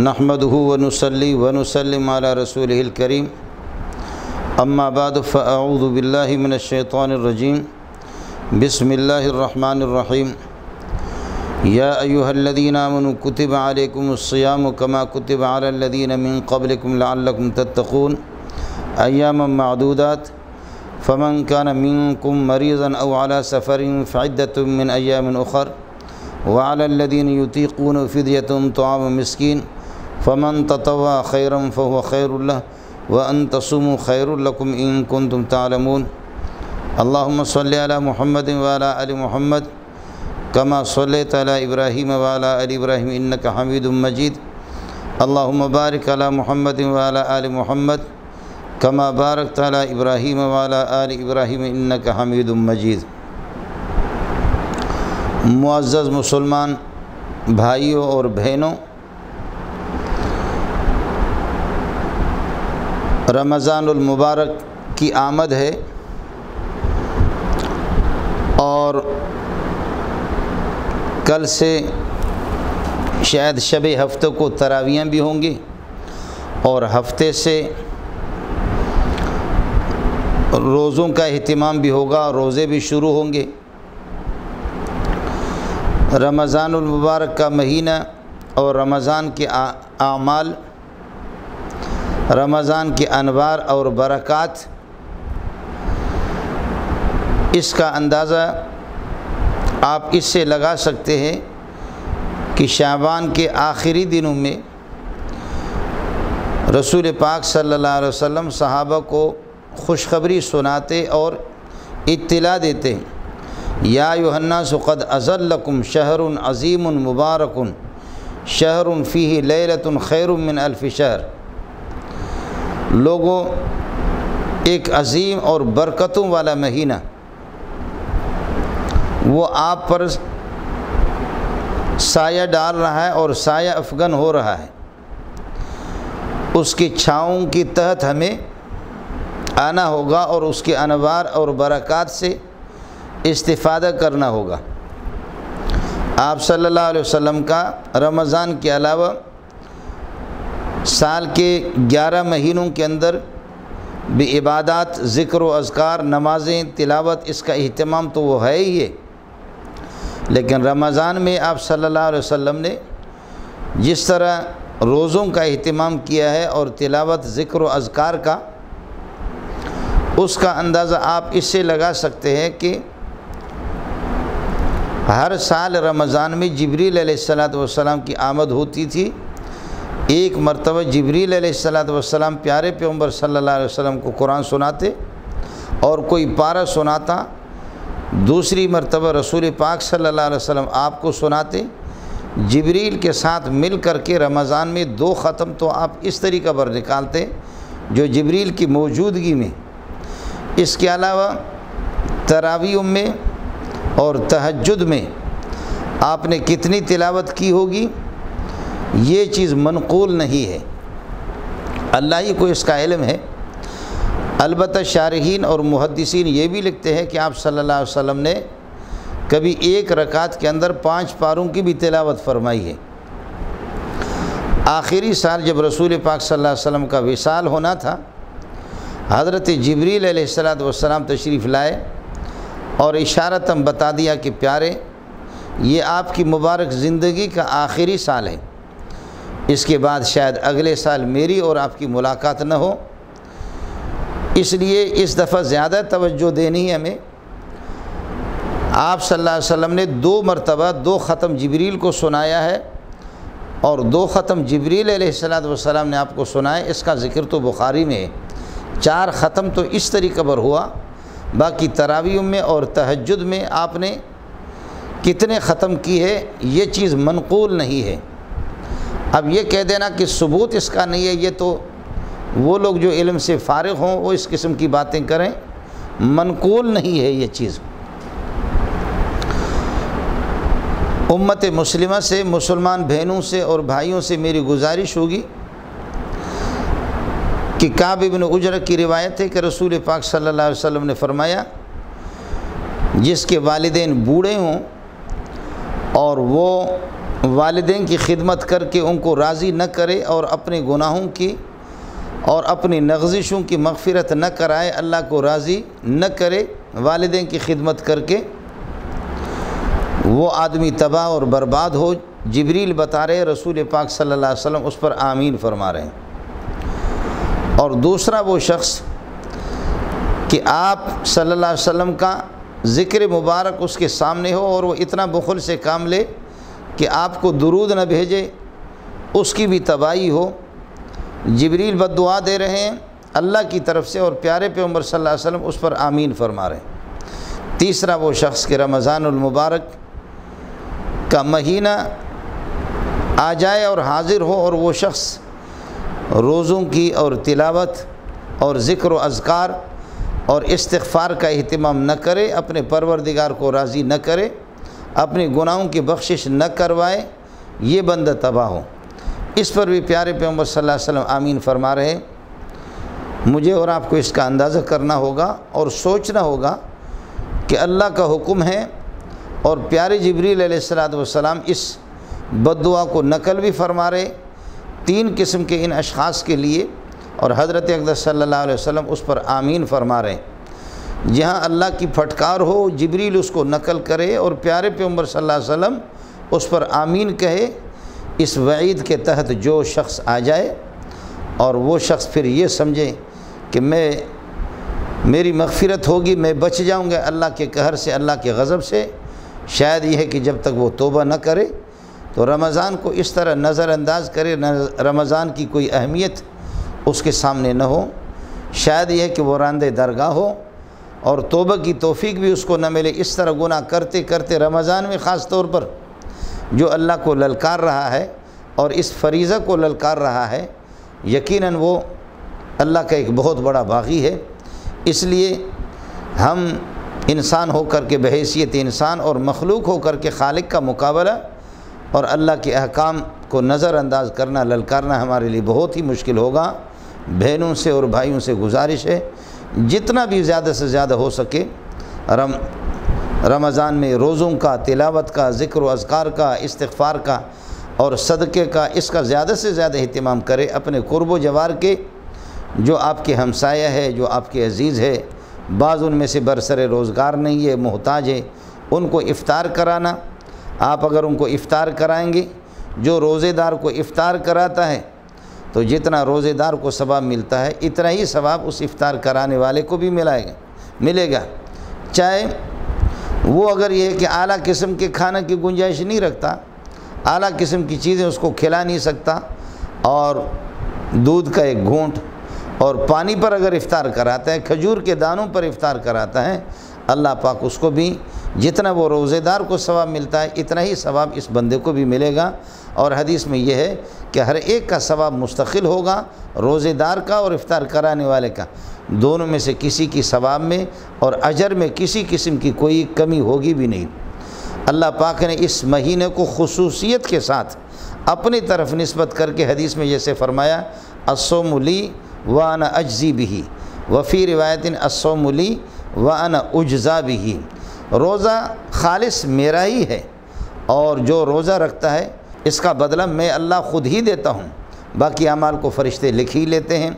نحمده ونصلي ونسلم على رسوله الكريم اما بعد فاعوذ بالله من الشيطان الرجيم بسم الله الرحمن الرحيم يا ايها الذين امنوا كتب عليكم الصيام كما كتب على الذين من قبلكم لعلكم تتقون اياما معدودات فمن كان منكم مريضا او على سفر فعدة من ايام اخر وعلى الذين يطيقون فدية طعام مسكين فمن تطوع خيرا فهو خير له وأن تصوموا خير لكم إن كنتم تعلمون اللهم صل على محمد وعلى آل محمد كما صليت على إبراهيم وعلى آل إبراهيم إنك حميد مجيد اللهم بارك على محمد وعلى آل محمد كما باركت على إبراهيم وعلى آل إبراهيم إنك حميد مجيد۔ معزز مسلمان بھائیوں اور بہنوں، رمضان المبارک کی آمد ہے اور کل سے شاید شب ہفتہ کو تراویحیں بھی ہوں گی اور ہفتے سے روزوں کا اہتمام بھی ہوگا، روزے بھی شروع ہوں گے۔ رمضان المبارک کا مہینہ اور رمضان کے اعمال، رمضان کے انوار اور برکات، اس کا اندازہ آپ اس سے لگا سکتے ہیں کہ شعبان کے آخری دنوں میں رسول پاک صلی اللہ علیہ وسلم صحابہ کو خوشخبری سناتے اور اطلاع دیتے ہیں، یا ایھا الناس قد اضلکم شہر عظیم مبارک شہر فیہ لیلۃ خیر من الف شہر۔ لوگوں، ایک عظیم اور برکتوں والا مہینہ وہ آپ پر سایہ ڈال رہا ہے اور سایہ افغن ہو رہا ہے، اس کی چھاؤں کی تحت ہمیں آنا ہوگا اور اس کے انوار اور برکات سے استفادہ کرنا ہوگا۔ آپ صلی اللہ علیہ وسلم کا رمضان کے علاوہ سال کے 11 مہینوں کے اندر بھی عبادات، ذکر و اذکار، نمازیں، تلاوت، اس کا اہتمام تو وہ ہے ہی ہے، لیکن رمضان میں آپ صلی اللہ علیہ وسلم نے جس طرح روزوں کا اہتمام کیا ہے اور تلاوت، ذکر و اذکار کا، اس کا اندازہ آپ اس سے لگا سکتے ہیں کہ ہر سال رمضان میں جبریل علیہ السلام کی آمد ہوتی تھی۔ ایک مرتبہ جبریل علیہ السلام پیارے پیغمبر صلی اللہ علیہ وسلم کو قرآن سناتے اور کوئی پارہ سناتا، دوسری مرتبہ رسول پاک صلی اللہ علیہ وسلم آپ کو سناتے۔ جبریل کے ساتھ مل کر کے رمضان میں 2 ختم تو آپ اس طریقہ پر نکالتے جو جبریل کی موجودگی میں۔ اس کے علاوہ تراویح میں اور تہجد میں آپ نے کتنی تلاوت کی ہوگی، یہ چیز منقول نہیں ہے، اللہ ہی کو اس کا علم ہے۔ البتہ شارحین اور محدثین یہ بھی لکھتے ہیں کہ آپ صلی اللہ علیہ وسلم نے کبھی ایک رکعت کے اندر 5 پاروں کی بھی تلاوت فرمائی ہے۔ آخری سال جب رسول پاک صلی اللہ علیہ وسلم کا وصال ہونا تھا، حضرت جبریل علیہ السلام تشریف لائے اور اشارتاً بتا دیا کہ پیارے، یہ آپ کی مبارک زندگی کا آخری سال ہے، اس کے بعد شاید اگلے سال میری اور آپ کی ملاقات نہ ہو، اس لیے اس دفعہ زیادہ توجہ دینی ہے ہمیں۔ آپ صلی اللہ علیہ وسلم نے 2 مرتبہ 2 ختم جبریل کو سنایا ہے اور 2 ختم جبریل علیہ السلام نے آپ کو سنائے، اس کا ذکر تو بخاری میں ہے۔ 4 ختم تو اس طریقہ پر ہوا، باقی تراویح میں اور تہجد میں آپ نے کتنے ختم کی ہے، یہ چیز منقول نہیں ہے۔ اب یہ کہہ دینا کہ ثبوت اس کا نہیں ہے، یہ تو وہ لوگ جو علم سے فارغ ہوں وہ اس قسم کی باتیں کریں، منقول نہیں ہے یہ چیز۔ امت مسلمہ سے، مسلمان بہنوں سے اور بھائیوں سے میری گزارش ہوگی کہ کعب بن عجرہ کی روایت ہے کہ رسول پاک صلی اللہ علیہ وسلم نے فرمایا، جس کے والدین بوڑھے ہوں اور وہ والدین کی خدمت کر کے ان کو راضی نہ کرے اور اپنے گناہوں کی اور اپنی نغزشوں کی مغفرت نہ کرائے، اللہ کو راضی نہ کرے والدین کی خدمت کر کے، وہ آدمی تباہ اور برباد ہو۔ جبریل بتا رہے، رسول پاک صلی اللہ علیہ وسلم اس پر آمین فرما رہے ہیں۔ اور دوسرا وہ شخص کہ آپ صلی اللہ علیہ وسلم کا ذکر مبارک اس کے سامنے ہو اور وہ اتنا بخل سے کام لے کہ آپ کو درود نہ بھیجے، اس کی بھی تباہی ہو۔ جبریل بد دعا دے رہے ہیں اللہ کی طرف سے اور پیارے پیغمبر صلی اللہ علیہ وسلم اس پر آمین فرما رہے ہیں۔ تیسرا وہ شخص کہ رمضان المبارک کا مہینہ آ جائے اور حاضر ہو اور وہ شخص روزوں کی اور تلاوت اور ذکر و اذکار اور استغفار کا اہتمام نہ کرے، اپنے پروردگار کو راضی نہ کرے، اپنے گناہوں کی بخشش نہ کروائے، یہ بندہ تباہ ہو۔ اس پر بھی پیارے پیغمبر صلی اللہ علیہ وسلم آمین فرما رہے ہیں۔ مجھے اور آپ کو اس کا اندازہ کرنا ہوگا اور سوچنا ہوگا کہ اللہ کا حکم ہے اور پیارے جبریل علیہ السلام اس بد دعا کو نقل بھی فرما رہے 3 قسم کے ان اشخاص کے لیے، اور حضرت اقدس صلی اللہ علیہ وسلم اس پر آمین فرما رہے ہیں۔ جہاں اللہ کی پھٹکار ہو، جبریل اس کو نقل کرے اور پیارے پیغمبر صلی اللہ علیہ وسلم اس پر آمین کہے، اس وعید کے تحت جو شخص آ جائے اور وہ شخص پھر یہ سمجھے کہ میری مغفرت ہوگی، میں بچ جاؤں گا اللہ کے قہر سے، اللہ کے غضب سے، شاید یہ ہے کہ جب تک وہ توبہ نہ کرے تو رمضان کو اس طرح نظر انداز کرے، رمضان کی کوئی اہمیت اس کے سامنے نہ ہو، شاید یہ ہے کہ وہ راندے درگاہ ہو اور توبہ کی توفیق بھی اس کو نہ ملے۔ اس طرح گناہ کرتے کرتے رمضان میں خاص طور پر جو اللہ کو للکار رہا ہے اور اس فریضہ کو للکار رہا ہے، یقیناً وہ اللہ کا ایک بہت بڑا باغی ہے۔ اس لیے ہم انسان ہو کر کے بحیثیت انسان اور مخلوق ہو کر کے خالق کا مقابلہ اور اللہ کے احکام کو نظر انداز کرنا، للکارنا ہمارے لیے بہت ہی مشکل ہوگا۔ بہنوں سے اور بھائیوں سے گزارش ہے، جتنا بھی زیادہ سے زیادہ ہو سکے رمضان میں روزوں کا، تلاوت کا، ذکر و اذکار کا، استغفار کا اور صدقے کا، اس کا زیادہ سے زیادہ اہتمام کرے۔ اپنے قرب و جوار کے جو آپ کے ہمسایہ ہے، جو آپ کے عزیز ہے، بعض ان میں سے برسر روزگار نہیں ہے، محتاج ہے، ان کو افطار کرانا۔ آپ اگر ان کو افطار کرائیں گے، جو روزے دار کو افطار کراتا ہے تو جتنا روزے دار کو ثواب ملتا ہے اتنا ہی ثواب اس افطار کرانے والے کو بھی ملے گا، چاہے وہ اگر یہ ہے کہ اعلیٰ قسم کے کھانا کی گنجائش نہیں رکھتا، اعلیٰ قسم کی چیزیں اس کو کھلا نہیں سکتا، اور دودھ کا ایک گھونٹ اور پانی پر اگر افطار کراتا ہے، کھجور کے دانوں پر افطار کراتا ہے، اللہ پاک اس کو بھی جتنا وہ روزے دار کو ثواب ملتا ہے اتنا ہی ثواب اس بندے کو بھی ملے گا۔ اور حدیث میں یہ ہے کہ ہر ایک کا ثواب مستقل ہوگا، روزے دار کا اور افطار کرانے والے کا، دونوں میں سے کسی کی ثواب میں اور اجر میں کسی قسم کی کوئی کمی ہوگی بھی نہیں۔ اللہ پاک نے اس مہینے کو خصوصیت کے ساتھ اپنی طرف نسبت کر کے حدیث میں جیسے فرمایا، الصوم لی وانا اجزی بہ، وفی روایت الصوم لی وانا اجزا بہ، روزہ خالص میرا ہی ہے اور جو روزہ رکھتا ہے اس کا بدلہ میں اللہ خود ہی دیتا ہوں، باقی اعمال کو فرشتے لکھ ہی لیتے ہیں۔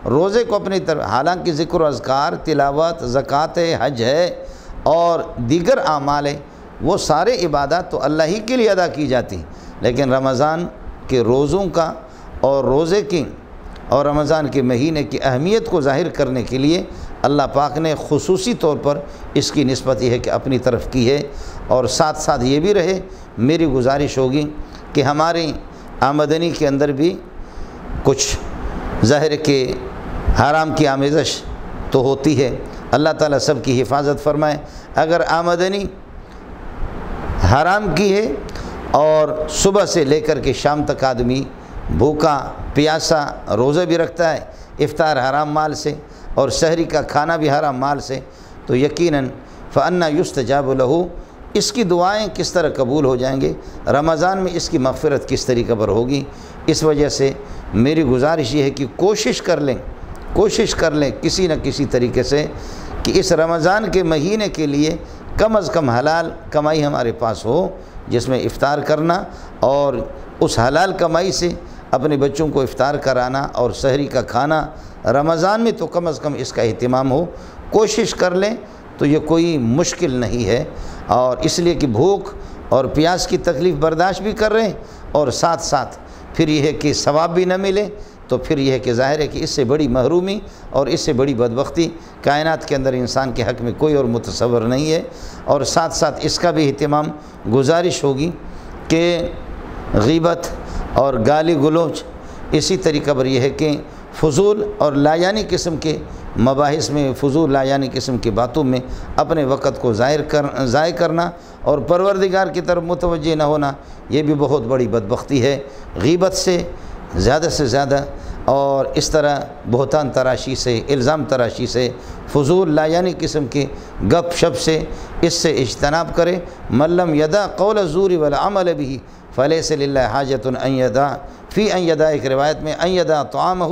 روزے کو اپنی طرف، حالانکہ ذکر و اذکار، تلاوت، زکوٰۃ ہے، حج ہے اور دیگر اعمال ہے، وہ سارے عبادات تو اللہ ہی کے لیے ادا کی جاتی، لیکن رمضان کے روزوں کا اور روزے کی اور رمضان کے مہینے کی اہمیت کو ظاہر کرنے کے لیے اللہ پاک نے خصوصی طور پر اس کی نسبت یہ ہے کہ اپنی طرف کی ہے۔ اور ساتھ ساتھ یہ بھی رہے، میری گزارش ہوگی کہ ہماری آمدنی کے اندر بھی کچھ ظاہر کہ حرام کی آمیزش تو ہوتی ہے، اللہ تعالیٰ سب کی حفاظت فرمائے۔ اگر آمدنی حرام کی ہے اور صبح سے لے کر کے شام تک آدمی بھوکا پیاسا روزہ بھی رکھتا ہے، افطار حرام مال سے اور سحری کا کھانا بھی حرام مال سے، تو یقیناً فَأَنَّا يُسْتَجَابُ لَهُ، اس کی دعائیں کس طرح قبول ہو جائیں گے، رمضان میں اس کی مغفرت کس طریقے پر ہوگی۔ اس وجہ سے میری گزارش یہ ہے کہ کوشش کر لیں کسی نہ کسی طریقے سے کہ اس رمضان کے مہینے کے لیے کم از کم حلال کمائی ہمارے پاس ہو، جس میں افطار کرنا اور اس حلال کمائی سے اپنے بچوں کو افطار کرانا اور سحری کا کھانا رمضان میں تو کم از کم اس کا اہتمام ہو، کوشش کر لیں تو یہ کوئی مشکل نہیں ہے۔ اور اس لیے کہ بھوک اور پیاس کی تکلیف برداشت بھی کر رہے ہیں اور ساتھ ساتھ پھر یہ ہے کہ ثواب بھی نہ ملے، تو پھر یہ ہے کہ ظاہر ہے کہ اس سے بڑی محرومی اور اس سے بڑی بدبختی کائنات کے اندر انسان کے حق میں کوئی اور متصور نہیں ہے۔ اور ساتھ ساتھ اس کا بھی اہتمام گزارش ہوگی کہ غیبت اور گالی گلوچ اسی طریقہ پر یہ ہے کہ فضول اور لایانی قسم کے مباحث میں، فضول لایانی قسم کی باتوں میں اپنے وقت کو ضائع کرنا اور پروردگار کی طرف متوجہ نہ ہونا، یہ بھی بہت بڑی بدبختی ہے۔ غیبت سے زیادہ اور اس طرح بہتان تراشی سے، الزام تراشی سے، فضول لایانی قسم کے گپ شپ سے، اس سے اجتناب کرے۔ من لم یدع قول الزور والعمل به فلیس للہ حاجۃ ان یدع فی ان یدع، ایک روایت میں ان یدع طعامہ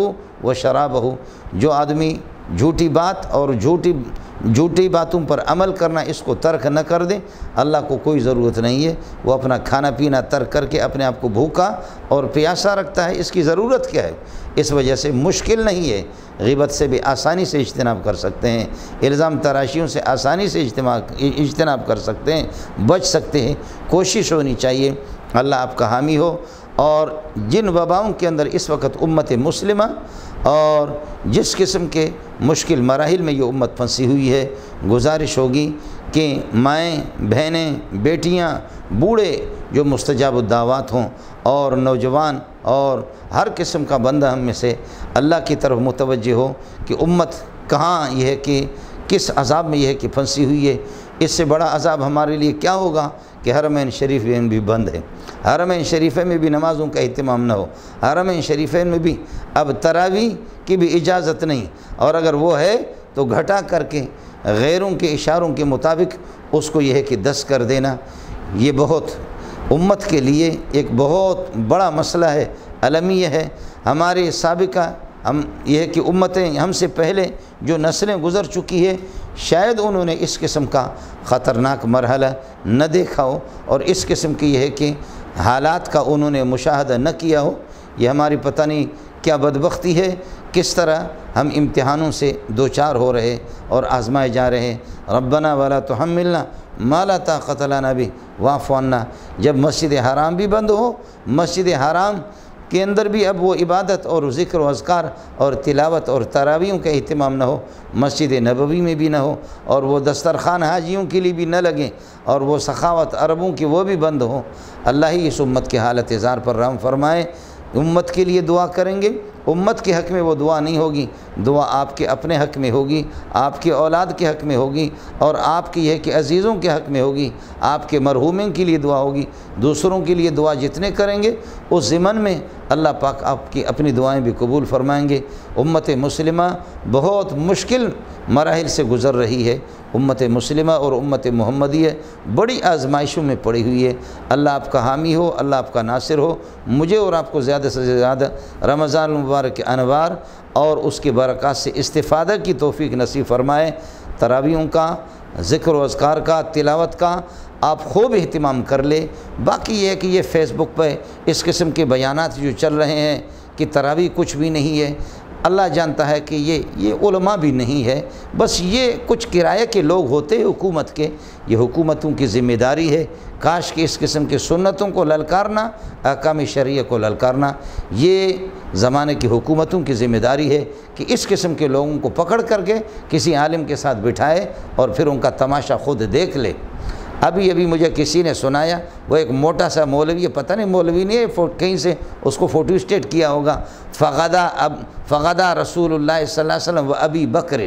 و شرابہ، جو آدمی جھوٹی بات اور جھوٹی باتوں پر عمل کرنا اس کو ترک نہ کر دے، اللہ کو کوئی ضرورت نہیں ہے، وہ اپنا کھانا پینا ترک کر کے اپنے آپ کو بھوکا اور پیاسا رکھتا ہے، اس کی ضرورت کیا ہے؟ اس وجہ سے مشکل نہیں ہے، غیبت سے بھی آسانی سے اجتناب کر سکتے ہیں، الزام تراشیوں سے آسانی سے اجتناب کر سکتے ہیں، بچ سکتے ہیں۔ کوشش ہونی چاہیے اللہ آپ کا حامی ہو۔ اور جن وباؤں کے اندر اس وقت امت مسلمہ اور جس قسم کے مشکل مراحل میں یہ امت پھنسی ہوئی ہے، گزارش ہوگی کہ مائیں، بہنیں، بیٹیاں، بوڑھے جو مستجاب الدعوات ہوں، اور نوجوان اور ہر قسم کا بندہ ہم میں سے اللہ کی طرف متوجہ ہو کہ امت کہاں یہ ہے کہ کس عذاب میں یہ ہے کہ پھنسی ہوئی ہے۔ اس سے بڑا عذاب ہمارے لیے کیا ہوگا کہ حرمین شریفین بھی بند ہے، حرمین شریفین میں بھی نمازوں کا اہتمام نہ ہو، حرمین شریفین میں بھی اب تراویح کی بھی اجازت نہیں، اور اگر وہ ہے تو گھٹا کر کے غیروں کے اشاروں کے مطابق اس کو یہ ہے کہ 10 کر دینا۔ یہ بہت امت کے لیے ایک بہت بڑا مسئلہ ہے، المیہ ہے۔ ہمارے سابقہ یہ ہے کہ امتیں ہم سے پہلے جو نسلیں گزر چکی ہے، شاید انہوں نے اس قسم کا خطرناک مرحلہ نہ دیکھا ہو اور اس قسم کی یہ ہے کہ حالات کا انہوں نے مشاہدہ نہ کیا ہو۔ یہ ہماری پتہ نہیں کیا بدبختی ہے، کس طرح ہم امتحانوں سے دوچار ہو رہے اور آزمائے جا رہے۔ ربنا ولا تحملنا ما لا طاقت لنا به واعف عنا، جب مسجد حرام بھی بند ہو، مسجد حرام کے اندر بھی اب وہ عبادت اور ذکر و اذکار اور تلاوت اور تراویحوں کا اہتمام نہ ہو، مسجد نبوی میں بھی نہ ہو، اور وہ دسترخوان حاجیوں کے لیے بھی نہ لگیں، اور وہ سخاوت عربوں کی وہ بھی بند ہو۔ اللہ ہی اس امت کے حالت زار پر رحم فرمائے۔ امت کے لیے دعا کریں گے، امت کے حق میں وہ دعا نہیں ہوگی، دعا آپ کے اپنے حق میں ہوگی، آپ کے اولاد کے حق میں ہوگی، اور آپ کی یہ کہ عزیزوں کے حق میں ہوگی، آپ کے مرحومین کے لیے دعا ہوگی۔ دوسروں کے لیے دعا جتنے کریں گے اس ضمن میں اللہ پاک آپ کی اپنی دعائیں بھی قبول فرمائیں گے۔ امت مسلمہ بہت مشکل مراحل سے گزر رہی ہے، امت مسلمہ اور امت محمدیہ بڑی آزمائشوں میں پڑی ہوئی ہے۔ اللہ آپ کا حامی ہو، اللہ آپ کا ناصر ہو، مجھے اور آپ کو زیادہ سے زیادہ رمضان المبارک کے انوار اور اس کے برکات سے استفادہ کی توفیق نصیب فرمائے۔ تراویحوں کا، ذکر و اذکار کا، تلاوت کا آپ خوب اہتمام کر لے۔ باقی یہ ہے کہ یہ فیس بک پہ اس قسم کے بیانات جو چل رہے ہیں کہ تراویح کچھ بھی نہیں ہے، اللہ جانتا ہے کہ یہ علماء بھی نہیں ہے، بس یہ کچھ کرایہ کے لوگ ہوتے ہیں حکومت کے، یہ حکومتوں کی ذمہ داری ہے۔ کاش کہ اس قسم کے سنتوں کو للکارنا، احکام شرعیہ کو للکارنا، یہ زمانے کی حکومتوں کی ذمہ داری ہے کہ اس قسم کے لوگوں کو پکڑ کر کے کسی عالم کے ساتھ بٹھائے اور پھر ان کا تماشا خود دیکھ لے۔ ابھی مجھے کسی نے سنایا، وہ ایک موٹا سا مولوی ہے، پتہ نہیں مولوی نہیں ہے، کہیں سے اس کو فوٹو اسٹیٹ کیا ہوگا، فغدا رسول اللہ صلی اللہ علیہ وسلم و ابی بکر،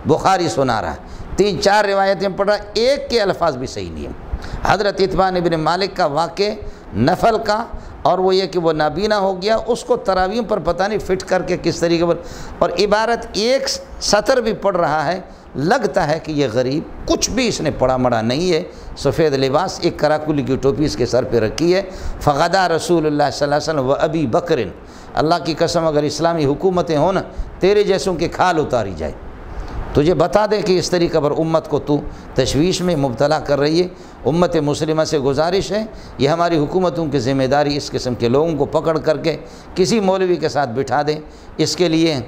بخاری سنا رہا ہے، 3-4 روایتیں پڑھ رہا ہے، ایک کے الفاظ بھی صحیح نہیں ہیں۔ حضرت اتبان ابن مالک کا واقع نفل کا، اور وہ یہ کہ وہ نابینا ہو گیا، اس کو تراویح پر پتہ نہیں فٹ کر کے کس طریقے پر، اور عبارت ایک سطر بھی پڑھ رہا ہے، لگتا ہے کہ یہ غریب کچھ بھی اس نے پڑھا مڑا نہیں ہے۔ سفید لباس، ایک کراکلی کی ٹوپی اس کے سر پہ رکھی ہے، فغدا رسول اللہ صلی اللہ علیہ وسلم و ابی بکر، اللہ کی قسم اگر اسلامی حکومتیں ہوں نا، تیرے جیسوں کے کھال اتاری جائے، تجھے بتا دے کہ اس طریقے پر امت کو تو تشویش میں مبتلا کر رہی ہے۔ امت مسلمہ سے گزارش ہے، یہ ہماری حکومتوں کی ذمہ داری اس قسم کے لوگوں کو پکڑ کر کے کسی مولوی کے ساتھ بٹھا دیں۔ اس کے لیے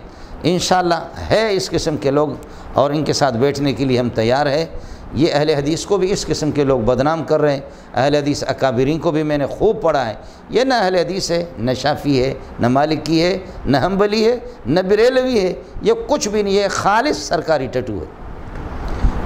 انشاءاللہ ہے اس قسم کے لوگ، اور ان کے ساتھ بیٹھنے کے لیے ہم تیار ہے۔ یہ اہل حدیث کو بھی اس قسم کے لوگ بدنام کر رہے ہیں۔ اہل حدیث اکابرین کو بھی میں نے خوب پڑھا ہے، یہ نہ اہل حدیث ہے، نہ شافعی ہے، نہ مالکی ہے، نہ حنبلی ہے، نہ بریلوی ہے، یہ کچھ بھی نہیں ہے، خالص سرکاری ٹٹو ہے۔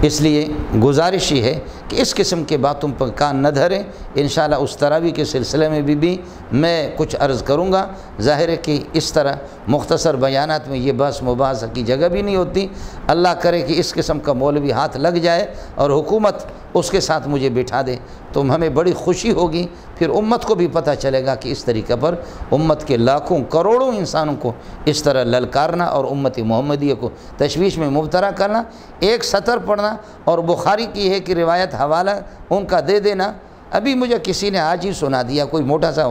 اس لیے گزارش یہ ہے کہ اس قسم کے باتوں پر کان نہ دھریں۔ انشاءاللہ اس تراویح کے سلسلے میں بھی میں کچھ عرض کروں گا۔ ظاہر ہے کہ اس طرح مختصر بیانات میں یہ بحث مباحثہ کی جگہ بھی نہیں ہوتی۔ اللہ کرے کہ اس قسم کا مولوی ہاتھ لگ جائے اور حکومت اس کے ساتھ مجھے بٹھا دے تو ہمیں بڑی خوشی ہوگی۔ پھر امت کو بھی پتہ چلے گا کہ اس طریقے پر امت کے لاکھوں کروڑوں انسانوں کو اس طرح للکارنا اور امت محمدیہ کو تشویش میں مبتلا کرنا، ایک سطر پڑھنا اور بخاری کی ہے کہ روایت حوالہ ان کا دے دینا۔ ابھی مجھے کسی نے آج ہی سنا دیا، کوئی موٹا سا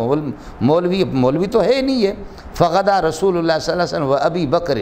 مولوی تو ہے نہیں ہے، فغدا رسول اللہ صلی اللہ علیہ وسلم و ابی بکر،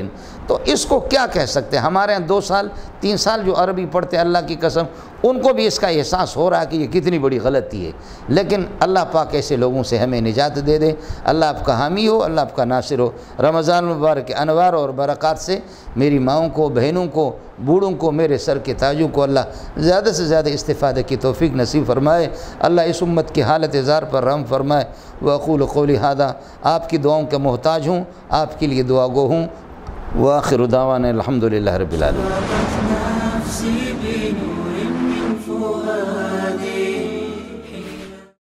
تو اس کو کیا کہہ سکتے ہیں؟ ہمارے یہاں 2 سال 3 سال جو عربی پڑھتے ہیں، اللہ کی قسم ان کو بھی اس کا احساس ہو رہا ہے کہ یہ کتنی بڑی غلطی ہے، لیکن اللہ پاک ایسے لوگوں سے ہمیں نجات دے دے۔ اللہ آپ کا حامی ہو، اللہ آپ کا ناصر ہو۔ رمضان المبارک کے انوار اور برکات سے میری ماؤں کو، بہنوں کو، بوڑھوں کو، میرے سر کے تاجوں کو اللہ زیادہ سے زیادہ استفادے کی توفیق نصیب فرمائے۔ اللہ اس امت کی حالت زار پر رحم فرمائے۔ وأقول قولی ھذا، آپ کی دعاؤں کا محتاج ہوں، آپ کے لیے دعا گو ہوں۔ وآخر دعوانا الحمدللہ رب العالمین۔